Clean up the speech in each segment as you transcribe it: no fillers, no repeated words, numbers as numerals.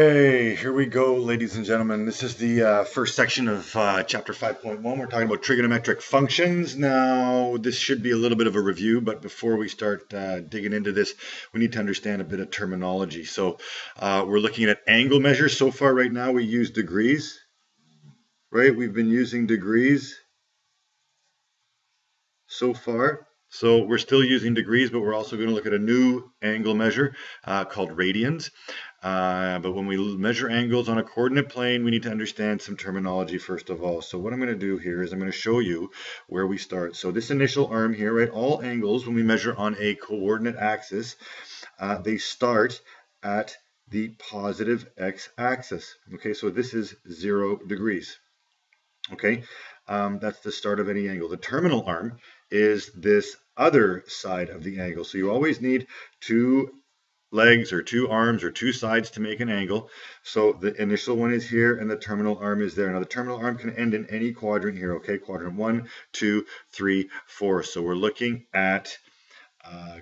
Hey, here we go, ladies and gentlemen. This is the first section of chapter 5.1. We're talking about trigonometric functions. Now, this should be a little bit of a review, but before we start digging into this, we need to understand a bit of terminology. So, we're looking at angle measures. So far, right now, we use degrees, right? We've been using degrees so far. So we're still using degrees, but we're also going to look at a new angle measure called radians. But when we measure angles on a coordinate plane, we need to understand some terminology first of all. So what I'm going to do here is I'm going to show you where we start. So this initial arm here, right, all angles when we measure on a coordinate axis, they start at the positive x-axis. Okay, so this is 0 degrees. Okay, that's the start of any angle. The terminal arm is this other side of the angle. So you always need two legs or two arms or two sides to make an angle. So the initial one is here and the terminal arm is there. Now the terminal arm can end in any quadrant here, okay? Quadrant 1, 2, 3, 4. So we're looking at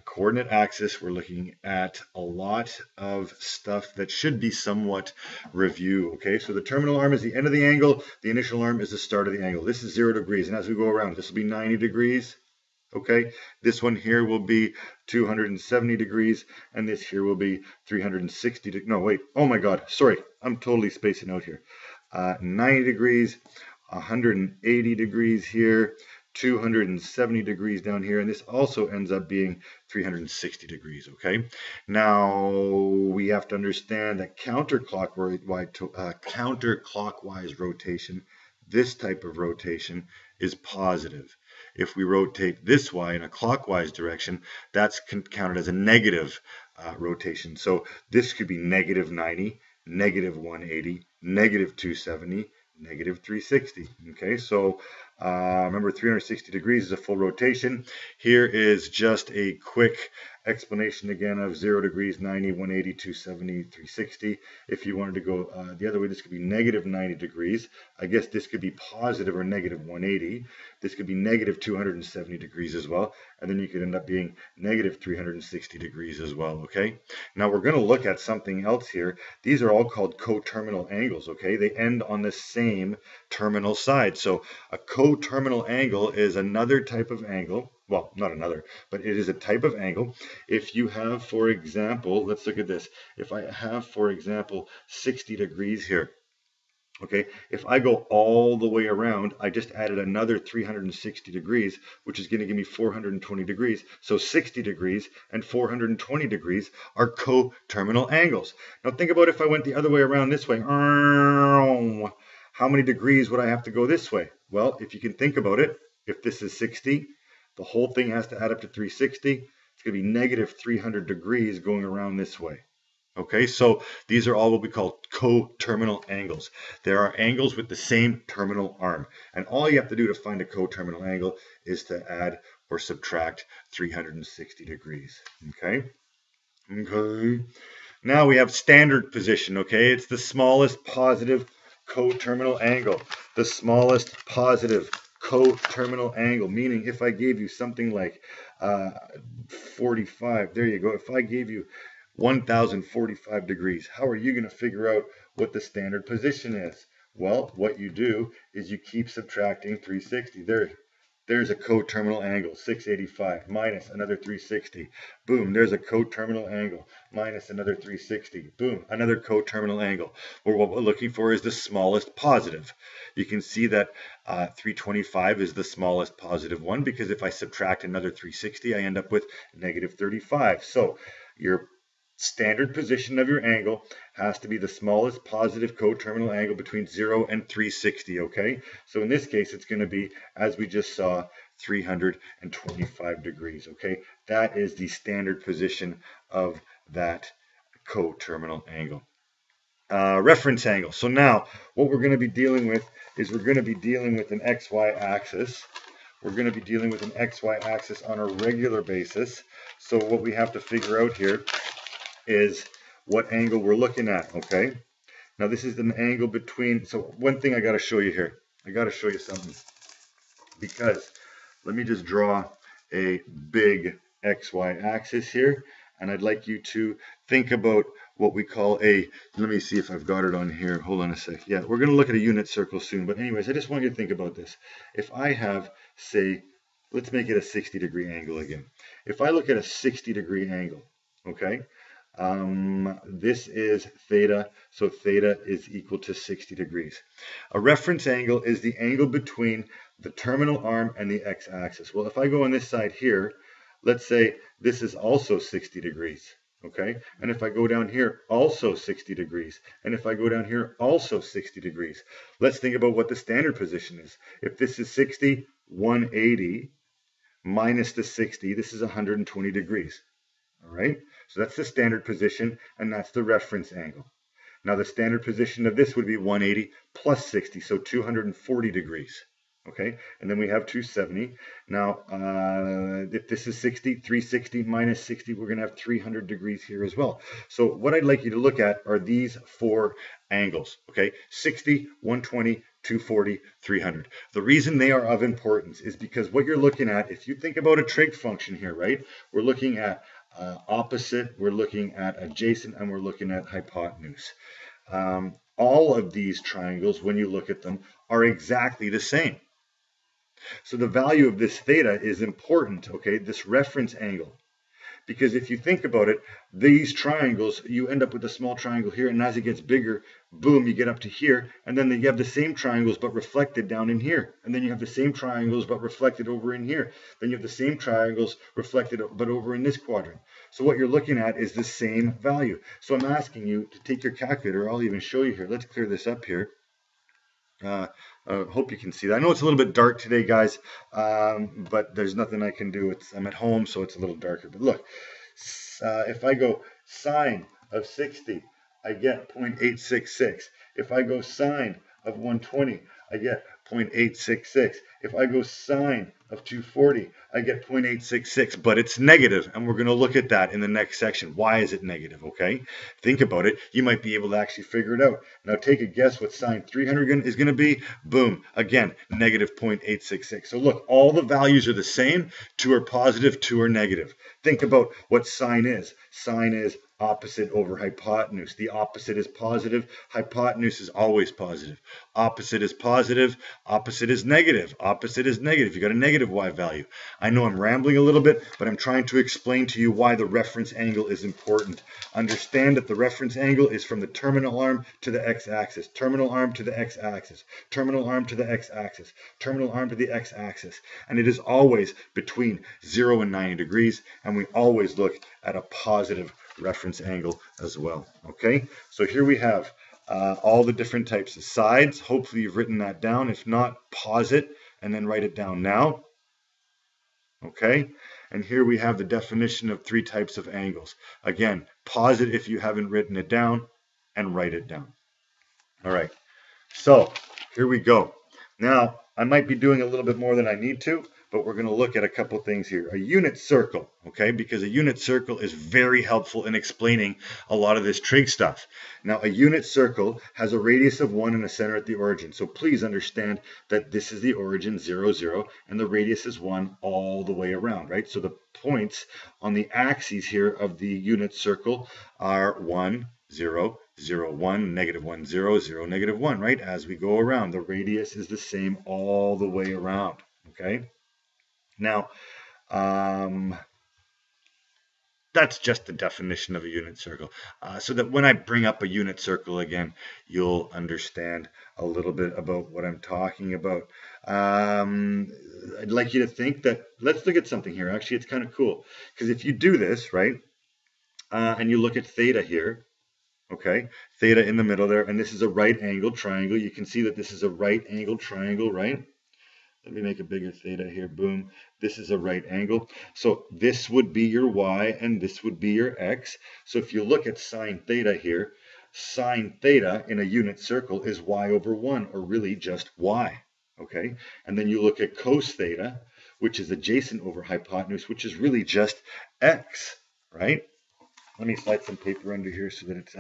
coordinate axis. We're looking at a lot of stuff that should be somewhat review. Okay, so the terminal arm is the end of the angle. The initial arm is the start of the angle. This is 0 degrees, and as we go around, this will be 90 degrees. Okay, this one here will be 270 degrees, and this here will be 360. No, wait. Oh my God. Sorry, I'm totally spacing out here. 90 degrees, 180 degrees here, 270 degrees down here, and this also ends up being 360 degrees, okay? Now, we have to understand that counterclockwise rotation, this type of rotation, is positive. If we rotate this way in a clockwise direction, that's counted as a negative rotation. So this could be negative 90, negative 180, negative 270, negative 360. Okay, so remember 360 degrees is a full rotation. Here is just a quick explanation again of 0 degrees, 90, 180, 270, 360. If you wanted to go the other way, this could be negative 90 degrees. I guess this could be positive or negative 180. This could be negative 270 degrees as well. And then you could end up being negative 360 degrees as well, okay? Now we're going to look at something else here. These are all called coterminal angles, okay? They end on the same terminal side. So a coterminal angle is another type of angle. Well, not another, but it is a type of angle. If you have, for example, let's look at this. If I have, for example, 60 degrees here, okay, if I go all the way around, I just added another 360 degrees, which is going to give me 420 degrees. So 60 degrees and 420 degrees are coterminal angles. Now think about if I went the other way around this way. How many degrees would I have to go this way? Well, if you can think about it, if this is 60, the whole thing has to add up to 360. It's going to be negative 300 degrees going around this way. Okay, so these are all what we call coterminal angles. There are angles with the same terminal arm. And all you have to do to find a coterminal angle is to add or subtract 360 degrees. Okay? Okay. Now we have standard position. Okay, it's the smallest positive coterminal angle. The smallest positive coterminal angle, meaning if I gave you something like 45, there you go. If I gave you 1045 degrees, how are you going to figure out what the standard position is? Well, what you do is you keep subtracting 360. There's a coterminal angle, 685, minus another 360. Boom, there's a coterminal angle, minus another 360. Boom, another coterminal angle. Or what we're looking for is the smallest positive. You can see that 325 is the smallest positive one, because if I subtract another 360, I end up with negative 35. So your standard position of your angle has to be the smallest positive coterminal angle between 0 and 360, okay? So in this case, it's going to be, as we just saw, 325 degrees, okay? That is the standard position of that coterminal angle. Reference angle. So now, what we're going to be dealing with is we're going to be dealing with an XY axis. We're going to be dealing with an XY axis on a regular basis. So what we have to figure out here is what angle we're looking at, okay? Now this is an angle between, so one thing I got to show you here. I got to show you something, because let me just draw a big XY axis here, and I'd like you to think about what we call a, let me see if I've got it on here. Hold on a sec. Yeah, we're going to look at a unit circle soon. But anyways, I just want you to think about this. If I have, say, let's make it a 60-degree angle again. If I look at a 60-degree angle, okay, this is theta, so theta is equal to 60 degrees. A reference angle is the angle between the terminal arm and the x-axis. Well, if I go on this side here, let's say this is also 60 degrees. Okay, and if I go down here, also 60 degrees. And if I go down here, also 60 degrees. Let's think about what the standard position is. If this is 60, 180 minus the 60, this is 120 degrees. All right, so that's the standard position, and that's the reference angle. Now the standard position of this would be 180 plus 60, so 240 degrees. Okay, and then we have 270. Now, if this is 60, 360 minus 60, we're going to have 300 degrees here as well. So what I'd like you to look at are these four angles, okay? 60, 120, 240, 300. The reason they are of importance is because what you're looking at, if you think about a trig function here, right? We're looking at opposite, we're looking at adjacent, and we're looking at hypotenuse. All of these triangles, when you look at them, are exactly the same. So the value of this theta is important, okay, this reference angle. Because if you think about it, these triangles, you end up with a small triangle here, and as it gets bigger, boom, you get up to here, and then you have the same triangles but reflected down in here. And then you have the same triangles but reflected over in here. Then you have the same triangles reflected but over in this quadrant. So what you're looking at is the same value. So I'm asking you to take your calculator. I'll even show you here. Let's clear this up here. Hope you can see that. I know it's a little bit dark today, guys, but there's nothing I can do. I'm at home, so it's a little darker. But look, if I go sine of 60, I get 0.866. If I go sine of 120, I get 0.866. If I go sine of 240, I get 0.866, but it's negative, and we're going to look at that in the next section. Why is it negative, okay? Think about it. You might be able to actually figure it out. Now take a guess what sine 300 is going to be. Boom, again, negative 0.866. So look, all the values are the same. 2 are positive, 2 are negative. Think about what sine is. Sine is opposite over hypotenuse. The opposite is positive. Hypotenuse is always positive. Opposite is positive. Opposite is negative. Opposite is negative. You got a negative y value. I know I'm rambling a little bit, but I'm trying to explain to you why the reference angle is important. Understand that the reference angle is from the terminal arm to the x-axis. Terminal arm to the x-axis. Terminal arm to the x-axis. Terminal arm to the x-axis. And it is always between 0 and 90 degrees, and we always look at a positive reference angle as well. Okay, so here we have all the different types of sides. Hopefully you've written that down. If not, pause it and then write it down now. Okay, and here we have the definition of 3 types of angles. Again, pause it if you haven't written it down and write it down. All right, so here we go. Now, I might be doing a little bit more than I need to, but we're going to look at a couple things here. A unit circle, okay, because a unit circle is very helpful in explaining a lot of this trig stuff. Now, a unit circle has a radius of 1 and a center at the origin. So please understand that this is the origin, 0, 0, and the radius is 1 all the way around, right? So the points on the axes here of the unit circle are 1, 0, 0, 1, negative 1, 0, 0, negative 1, right? As we go around, the radius is the same all the way around, okay? Now, that's just the definition of a unit circle. So that when I bring up a unit circle again, you'll understand a little bit about what I'm talking about. I'd like you to think that, let's look at something here. Actually, it's kind of cool. Because if you do this, right, and you look at theta here, okay, theta in the middle there, and this is a right angled triangle. You can see that this is a right angled triangle, right? Let me make a bigger theta here, boom. This is a right angle. So this would be your y and this would be your x. So if you look at sine theta here, sine theta in a unit circle is y over 1, or really just y, okay? And then you look at cos theta, which is adjacent over hypotenuse, which is really just x, right? Let me slide some paper under here so that it's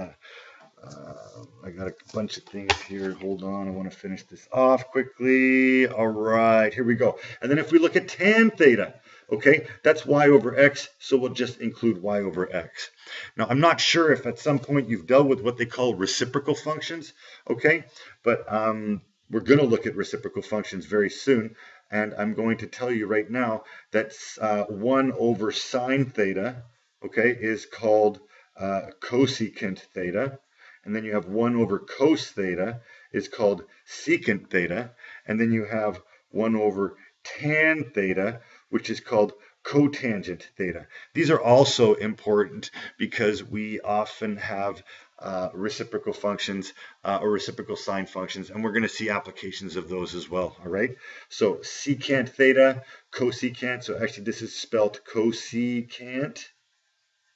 I got a bunch of things here. Hold on. I want to finish this off quickly. All right, here we go. And then if we look at tan theta, okay, that's y over x, so we'll just include y over x. Now, I'm not sure if at some point you've dealt with what they call reciprocal functions, okay, but we're going to look at reciprocal functions very soon, and I'm going to tell you right now that 1 over sine theta, okay, is called cosecant theta. And then you have 1 over cos theta is called secant theta. And then you have 1 over tan theta, which is called cotangent theta. These are also important because we often have reciprocal functions or reciprocal sine functions, and we're going to see applications of those as well. All right. So secant theta, cosecant. So actually this is spelled cosecant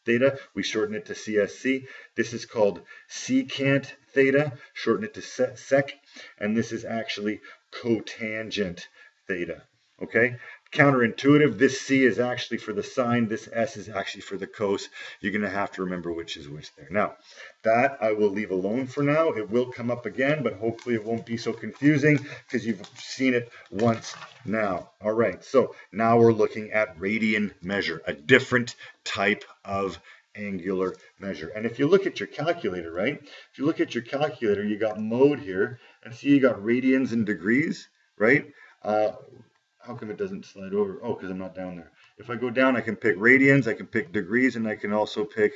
theta, we shorten it to CSC. This is called secant theta, shorten it to sec, and this is actually cotangent theta, okay? Counterintuitive, this C is actually for the sine, this S is actually for the cos. You're going to have to remember which is which there. Now, that I will leave alone for now. It will come up again, but hopefully it won't be so confusing because you've seen it once now. All right, so now we're looking at radian measure, a different type of angular measure. And if you look at your calculator, right? If you look at your calculator, you got mode here, and see you got radians and degrees, right? How come it doesn't slide over? Oh, because I'm not down there. If I go down, I can pick radians, I can pick degrees, and I can also pick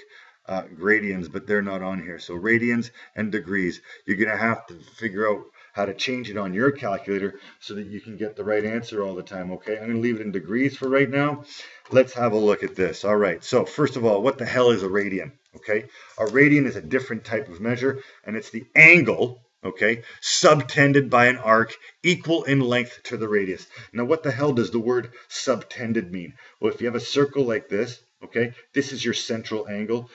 gradians, but they're not on here. So radians and degrees. You're going to have to figure out how to change it on your calculator so that you can get the right answer all the time, okay? I'm going to leave it in degrees for right now. Let's have a look at this. All right, so first of all, what the hell is a radian, okay? A radian is a different type of measure, and it's the angle, okay, subtended by an arc equal in length to the radius. Now, what the hell does the word subtended mean? Well, if you have a circle like this, okay, this is your central angle.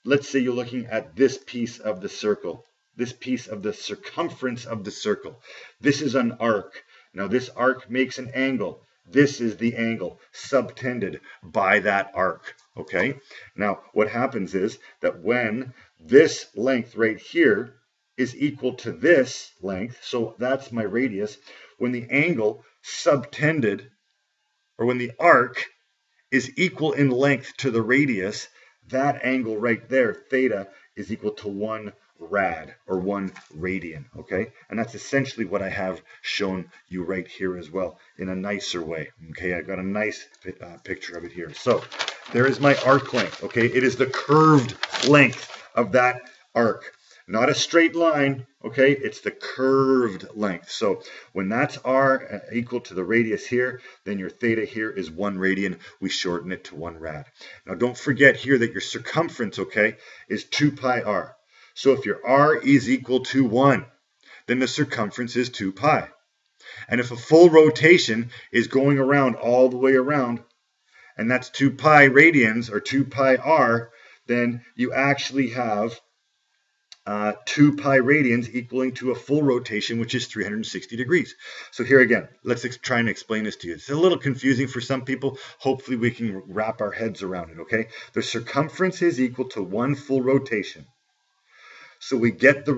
Let's say you're looking at this piece of the circle, this piece of the circumference of the circle. This is an arc. Now, this arc makes an angle. This is the angle subtended by that arc, okay? Now, what happens is that when this length right here is equal to this length, so that's my radius, when the angle subtended, or when the arc is equal in length to the radius, that angle right there, theta, is equal to 1 rad, or 1 radian, okay? And that's essentially what I have shown you right here as well, in a nicer way, okay? I got a nice picture of it here. So there is my arc length, okay? It is the curved length of that arc. Not a straight line, okay? It's the curved length. So when that's r equal to the radius here, then your theta here is 1 radian. We shorten it to 1 rad. Now don't forget here that your circumference, okay, is 2 pi r. So if your r is equal to 1, then the circumference is 2 pi. And if a full rotation is going around all the way around, and that's 2 pi radians, or 2 pi r, then you actually have 2 pi radians equaling to a full rotation, which is 360 degrees. So here again, let's try and explain this to you. It's a little confusing for some people. Hopefully we can wrap our heads around it, okay? The circumference is equal to 1 full rotation. So we get the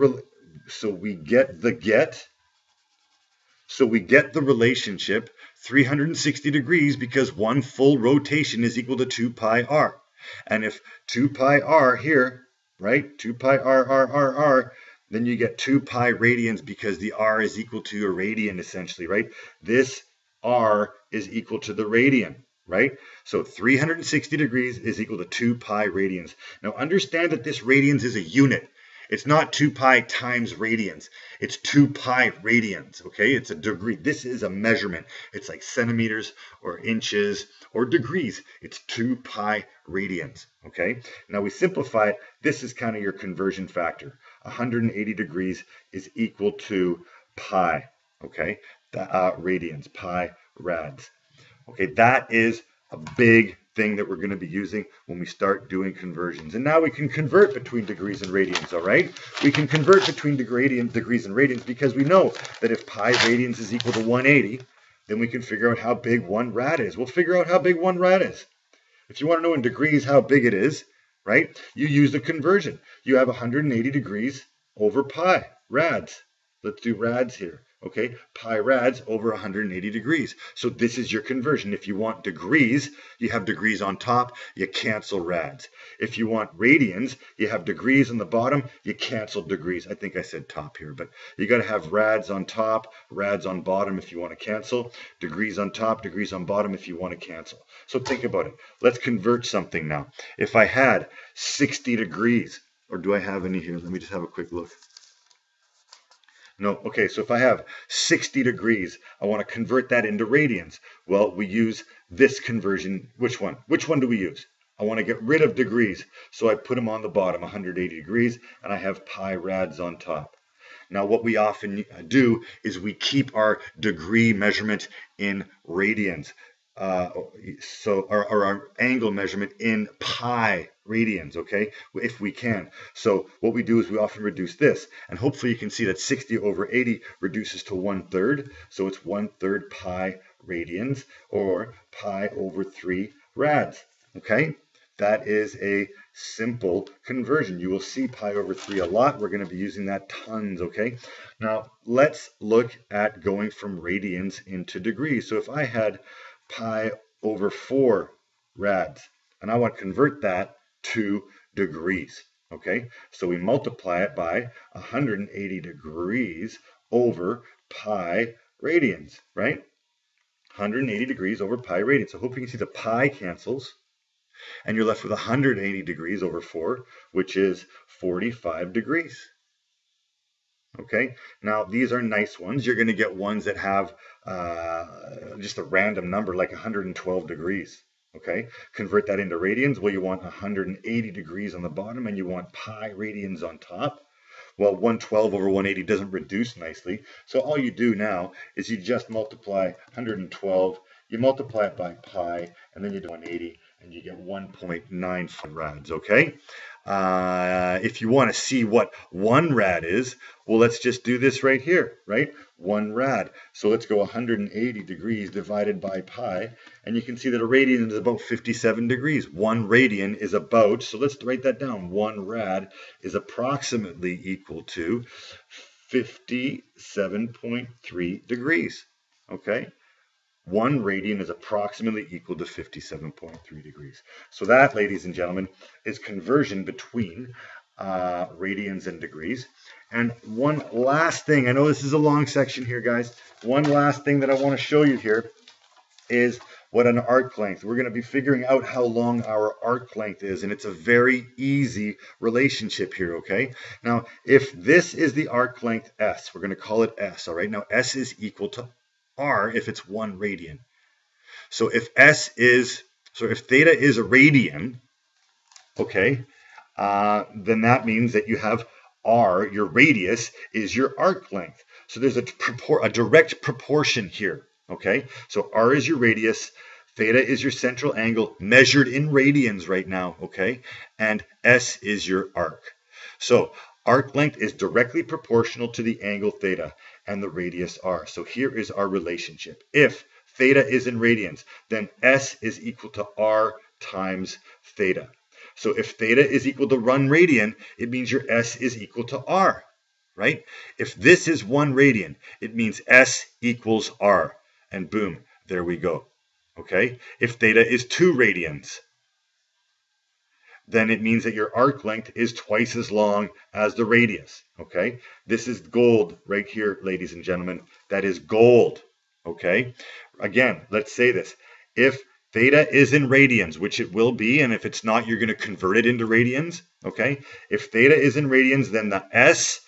relationship 360 degrees because 1 full rotation is equal to 2 pi r. And if 2 pi r here, right, 2 pi r, then you get 2 pi radians because the r is equal to a radian essentially, right? This r is equal to the radian, right? So 360 degrees is equal to 2 pi radians. Now understand that this radians is a unit. It's not 2 pi times radians. It's 2 pi radians, okay? It's a degree. This is a measurement. It's like centimeters or inches or degrees. It's 2 pi radians, okay? Now we simplify it. This is kind of your conversion factor. 180 degrees is equal to pi, okay? Radians, pi rads. Okay, that is a big thing that we're going to be using when we start doing conversions. And now we can convert between degrees and radians, all right? We can convert between degrees and radians because we know that if pi radians is equal to 180, then we can figure out how big 1 rad is. We'll figure out how big 1 rad is. If you want to know in degrees how big it is, right? You use the conversion. You have 180 degrees over pi, rads. Let's do rads here. Okay, pi rads over 180 degrees. So this is your conversion. If you want degrees, you have degrees on top, you cancel rads. If you want radians, you have degrees on the bottom, you cancel degrees. I think I said top here, but you got to have rads on top, rads on bottom if you want to cancel, degrees on top, degrees on bottom if you want to cancel. So think about it. Let's convert something now. If I had 60 degrees, or do I have any here? Let me just have a quick look. No, okay, so if I have 60 degrees, I want to convert that into radians. Well, we use this conversion. Which one? Which one do we use? I want to get rid of degrees, so I put them on the bottom, 180 degrees, and I have pi rads on top. Now, what we often do is we keep our degree measurement in radians. Our angle measurement in pi radians, okay, if we can. So what we do is we often reduce this, and hopefully you can see that 60 over 80 reduces to 1/3, so it's 1/3 pi radians, or pi over 3 rads, okay? That is a simple conversion. You will see pi over 3 a lot. We're going to be using that tons, okay? Now, let's look at going from radians into degrees. So if I had pi over 4 rads, and I want to convert that to degrees, okay? So we multiply it by 180 degrees over pi radians, right? 180 degrees over pi radians. So I hope you can see the pi cancels, and you're left with 180 degrees over 4, which is 45 degrees. Okay, now these are nice ones. You're going to get ones that have just a random number like 112 degrees. Okay, convert that into radians. Well, you want 180 degrees on the bottom and you want pi radians on top. Well, 112 over 180 doesn't reduce nicely. So all you do now is you just multiply 112, you multiply it by pi, and then you do 180, and you get 1.95 rads, okay? If you want to see what 1 rad is, well, let's just do this right here, right? 1 rad. So let's go 180 degrees divided by pi, and you can see that a radian is about 57 degrees. 1 radian is about, so let's write that down, 1 rad is approximately equal to 57.3 degrees, okay? 1 radian is approximately equal to 57.3 degrees. So that, ladies and gentlemen, is conversion between radians and degrees. And one last thing, I know this is a long section here, guys. One last thing that I want to show you here is what an arc length. We're going to be figuring out how long our arc length is, and it's a very easy relationship here, okay? Now, if this is the arc length S, we're going to call it S, all right? Now, S is equal to R if it's 1 radian. So if if theta is a radian, okay, then that means that you have R, your radius, is your arc length. So there's a direct proportion here, okay? So R is your radius, theta is your central angle measured in radians right now, okay? And S is your arc. So arc length is directly proportional to the angle theta and the radius r. So here is our relationship. If theta is in radians, then S is equal to R times theta. So if theta is equal to 1 radian, it means your S is equal to R, right? If this is 1 radian, it means S equals R. And boom, there we go, okay? If theta is 2 radians, then it means that your arc length is twice as long as the radius, okay? This is gold right here, ladies and gentlemen. That is gold, okay? Again, let's say this. If theta is in radians, which it will be, and if it's not, you're going to convert it into radians, okay? If theta is in radians, then the S,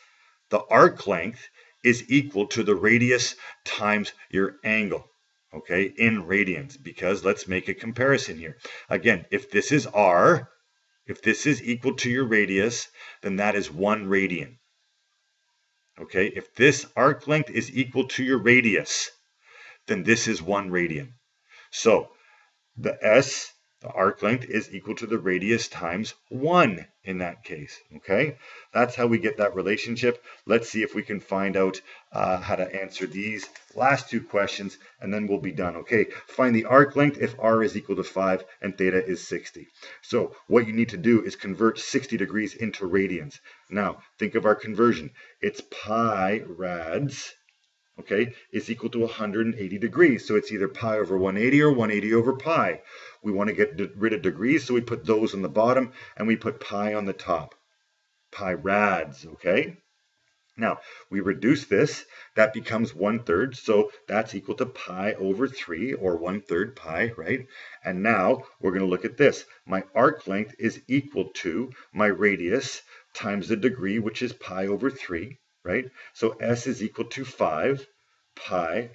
the arc length, is equal to the radius times your angle, okay, in radians, because let's make a comparison here. Again, if this is R, if this is equal to your radius, then that is 1 radian. Okay, if this arc length is equal to your radius, then this is 1 radian. So the S, The arc length is equal to the radius times 1 in that case, okay? That's how we get that relationship. Let's see if we can find out how to answer these last two questions, and then we'll be done, okay? Find the arc length if r is equal to 5 and theta is 60. So what you need to do is convert 60 degrees into radians. Now, think of our conversion. It's pi rads, okay, is equal to 180 degrees. So it's either pi over 180 or 180 over pi. We want to get rid of degrees, so we put those on the bottom and we put pi on the top. Pi rads, okay? Now, we reduce this, that becomes 1/3, so that's equal to pi over 3, or 1/3 pi, right? And now, we're going to look at this. My arc length is equal to my radius times the degree, which is pi over 3, right? So S is equal to 5 pi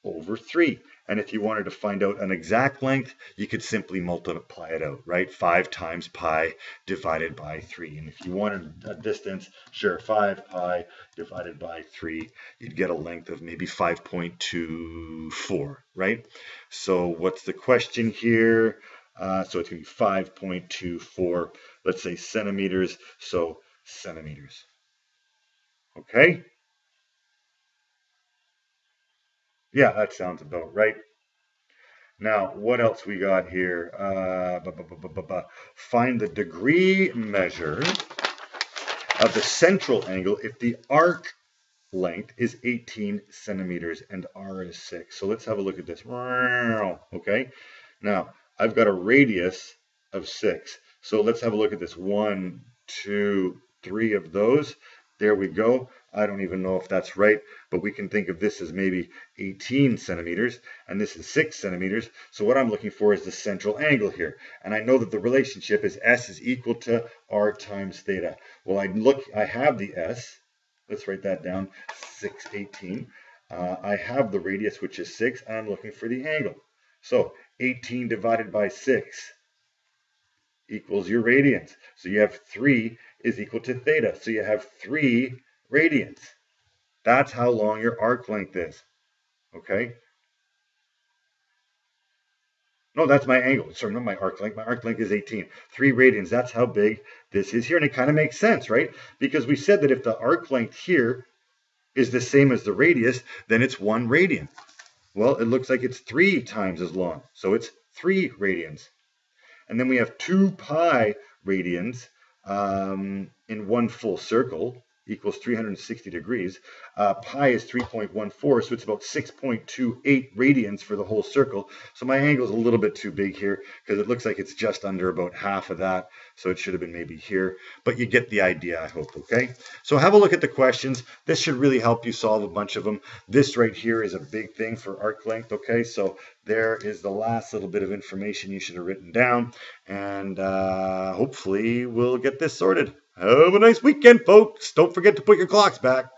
over 3. And if you wanted to find out an exact length, you could simply multiply it out, right? 5 times pi divided by 3. And if you wanted a distance, sure, 5 pi divided by 3, you'd get a length of maybe 5.24, right? So what's the question here? So it's going to be 5.24, let's say centimeters, so centimeters. Okay? Yeah, that sounds about right. Now, what else we got here? Find the degree measure of the central angle if the arc length is 18 centimeters and r is 6. So let's have a look at this. Okay, now I've got a radius of 6. So let's have a look at this. 1, 2, 3 of those. There we go. I don't even know if that's right, but we can think of this as maybe 18 centimeters, and this is 6 centimeters. So what I'm looking for is the central angle here. And I know that the relationship is S is equal to R times theta. Well, I have the S. Let's write that down, 6/18. I have the radius, which is 6, and I'm looking for the angle. So 18 divided by 6 equals your radians. So you have 3 is equal to theta. So you have 3 radians. That's how long your arc length is. Okay? No, that's my angle. Sorry, not my arc length. My arc length is 18. 3 radians. That's how big this is here. And it kind of makes sense, right? Because we said that if the arc length here is the same as the radius, then it's 1 radian. Well, it looks like it's 3 times as long. So it's 3 radians. And then we have 2 pi radians in one full circle equals 360 degrees. Pi is 3.14, so it's about 6.28 radians for the whole circle. So my angle is a little bit too big here because it looks like it's just under about half of that. So it should have been maybe here, but you get the idea, I hope, okay? So have a look at the questions. This should really help you solve a bunch of them. This right here is a big thing for arc length, okay? So there is the last little bit of information you should have written down, and hopefully we'll get this sorted. Have a nice weekend, folks. Don't forget to put your clocks back.